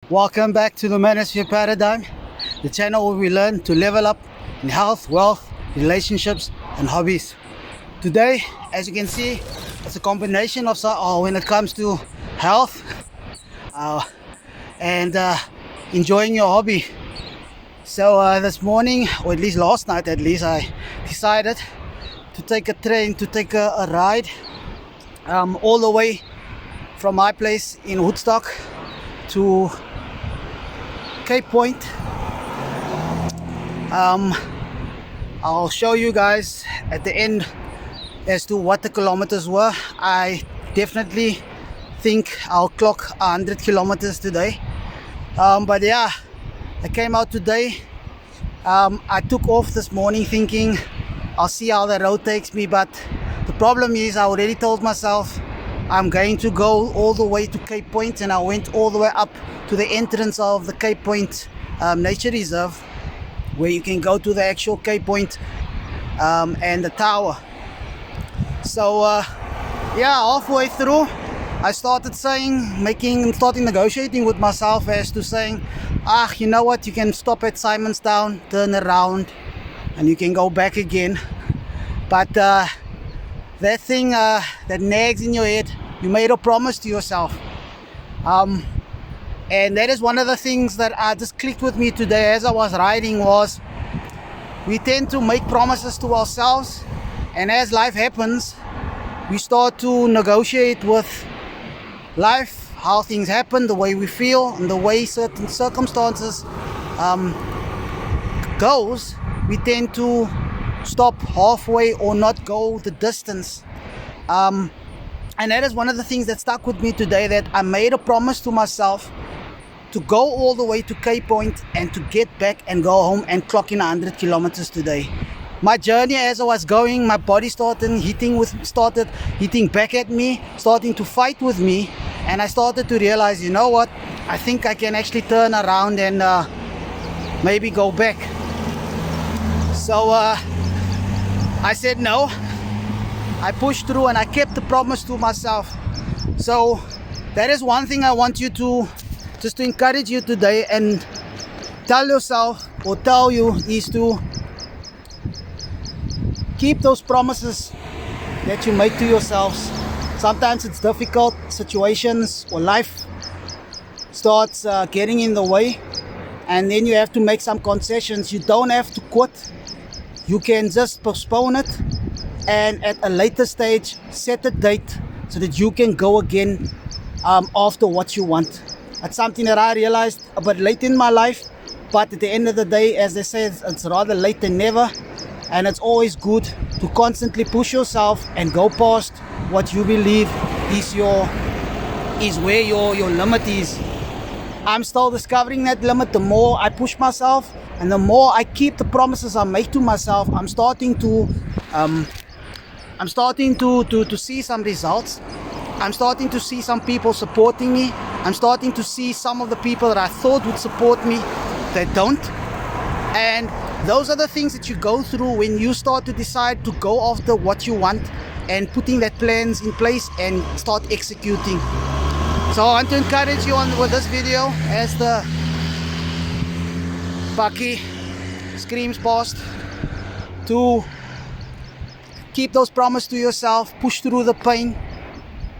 Welcome back to the Manosphere Paradigm, the channel where we learn to level up in health, wealth, relationships, and hobbies. Today, as you can see, it's a combination of when it comes to health uh, and enjoying your hobby. So this morning, or at least last night, I decided to take a ride all the way from my place in Woodstock to Cape Point. I'll show you guys at the end as to what the kilometers were. I definitely think I'll clock 100 kilometers today. But yeah, I came out today. I took off this morning thinking I'll see how the road takes me, but the problem is I already told myself I'm going to go all the way to Cape Point, and I went all the way up to the entrance of the Cape Point Nature Reserve, where you can go to the actual Cape Point and the tower. So yeah, halfway through I started negotiating with myself as to saying, you know what, you can stop at Simonstown, turn around, and you can go back again. But that thing that nags in your head, you made a promise to yourself. And that is one of the things that just clicked with me today as I was riding, was we tend to make promises to ourselves, and as life happens, we start to negotiate with life, how things happen, the way we feel, and the way certain circumstances goes. We tend to stop halfway or not go the distance. And that is one of the things that stuck with me today, that I made a promise to myself to go all the way to Cape Point and to get back and go home and clock in 100 kilometers today. My journey, as I was going, my body started hitting back at me, starting to fight with me, and I started to realize, you know what, I think I can actually turn around and maybe go back. So I said no. I pushed through and I kept the promise to myself. So that is one thing I want you to just to encourage you today and tell yourself, or tell you, is to keep those promises that you make to yourselves. Sometimes it's difficult situations or life starts getting in the way, and then you have to make some concessions. You don't have to quit. You can just postpone it, and at a later stage set a date so that you can go again after what you want. That's something that I realized a bit late in my life, but at the end of the day, as they say, it's rather late than never, and it's always good to constantly push yourself and go past what you believe is where your limit is. I'm still discovering that limit. The more I push myself and the more I keep the promises I make to myself, I'm starting to see some results. I'm starting to see some people supporting me. I'm starting to see some of the people that I thought would support me that don't. And those are the things that you go through when you start to decide to go after what you want and putting that plans in place and start executing. So I want to encourage you with this video, as the Bucky screams past, to keep those promises to yourself, push through the pain.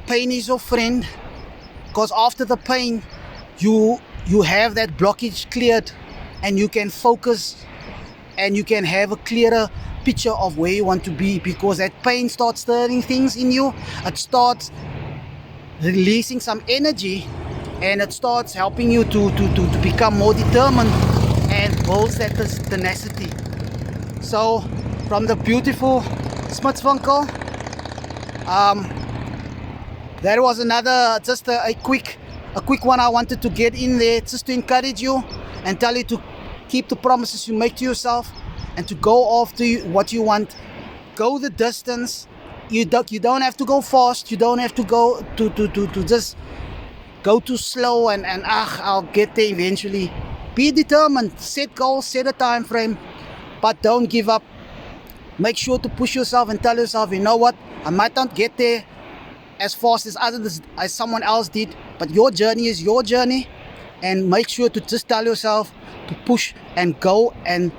Pain is your friend, because after the pain you have that blockage cleared, and you can focus and you can have a clearer picture of where you want to be, because that pain starts stirring things in you. It starts releasing some energy, and it starts helping you to become more determined and builds that tenacity. So from the beautiful Smitswinkel, that was another, just a quick one I wanted to get in there, just to encourage you and tell you to keep the promises you make to yourself and to go after what you want. Go the distance. You don't have to go fast. You don't have to go to just go too slow and I'll get there eventually. Be determined. Set goals. Set a time frame, but don't give up. Make sure to push yourself and tell yourself, you know what, I might not get there as fast as someone else did, but your journey is your journey, and make sure to just tell yourself to push and go and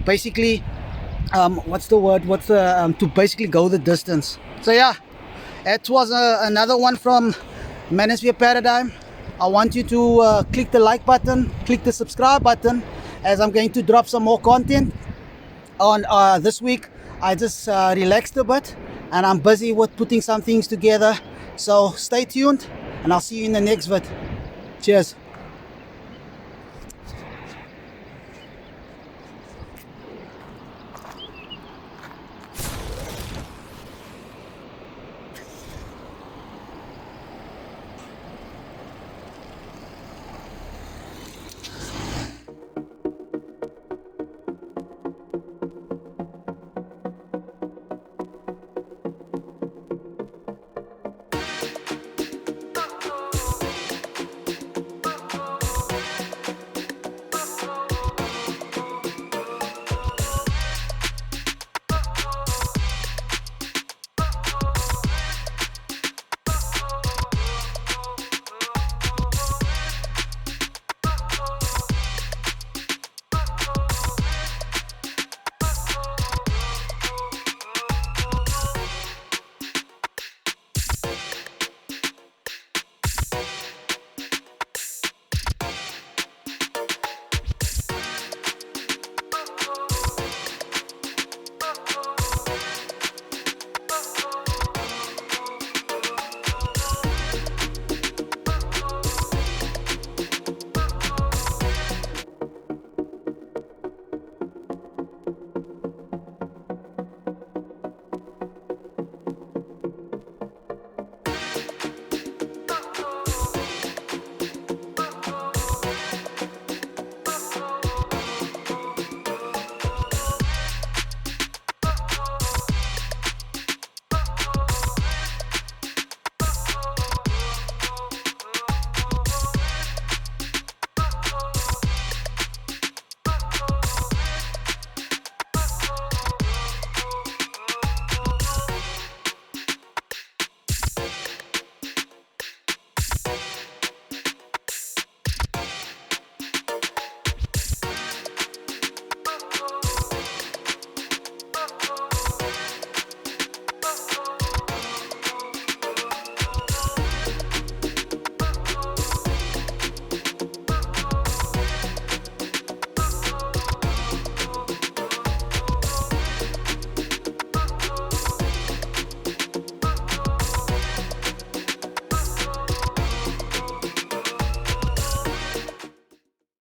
basically to basically go the distance. So yeah, it was another one from Manosphere Paradigm. I want you to click the like button, click the subscribe button, as I'm going to drop some more content on this week. I just relaxed a bit and I'm busy with putting some things together, so stay tuned and I'll see you in the next vid. Cheers.